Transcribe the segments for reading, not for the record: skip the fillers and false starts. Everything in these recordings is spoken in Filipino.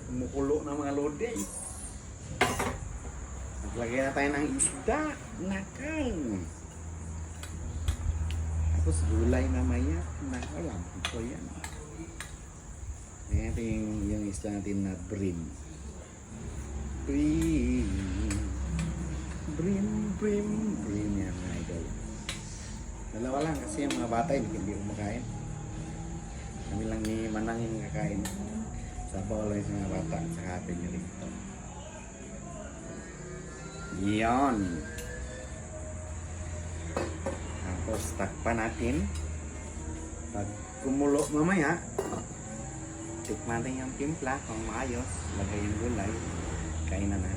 Kumukulo ng mga lode. Naglagay na tayo ng isda. Nakal. Tapos gulay mamaya. Nakalam. Ito yan. Ito yung isda natin na brim. Brim yan mga idol. Dalawa lang kasi yung mga bata hindi kumakain. Kami lang ni Manang yung kakain. Sabaw lang sa mga bata sa kape nyo rito. Yan. Tapos takpan natin. Pag kumulo mamaya, tikman natin yung timpla kung maayos. Lagay yung gulay. Kain na na.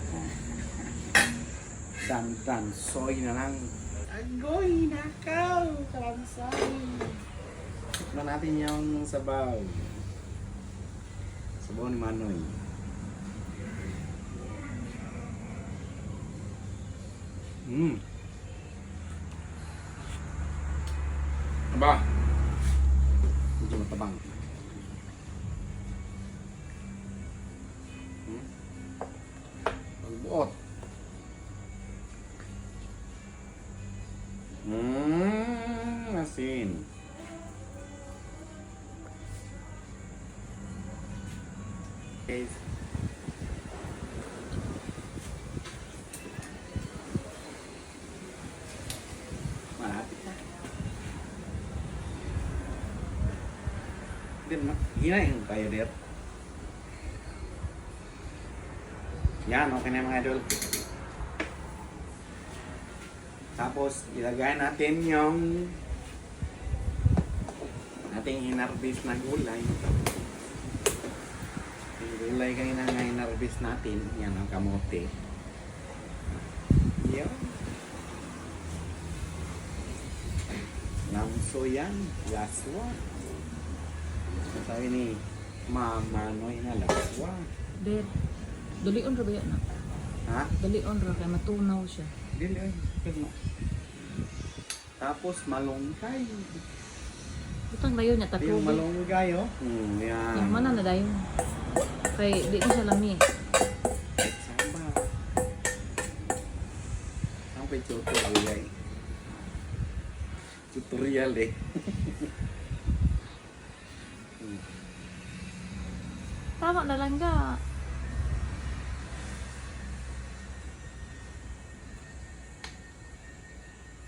Dan soy na lang. Agoy! Nakaw! Kalansay! Tikman natin yung sabaw. Sabaw ni Manoy. Aba! Medyo matabang. Pagbuot. Asin. Okay. Malapit na. Hinahin tayo dito. Yan, okay na mga idol. Tapos, ilagay natin yung ating hinarbis na gulay. Yung gulay kayo na nga hinarbis natin. Yan ang kamote. Yan. Lamso yan. Laswa. Sabi ni Mamanoy na laswa. Dad, dalion ra ba yan? Ha? Dalion ra kay matunaw siya. Dili ay. Tapos malunggay. Butang dayon niya Yung tatubi. malunggay oh. Yan. Yung mana na dayon. Kay di na siya lami. Sama. Ang tutorial. Tutorial eh. Tama na lang ga.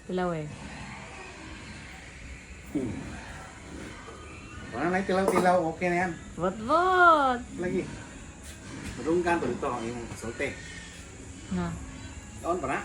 Pilaw eh. Wala na tilaw-tilaw, okay na yan. Bot. Lagi. Madunggan to dito yung kasote. Na. Taon pa na?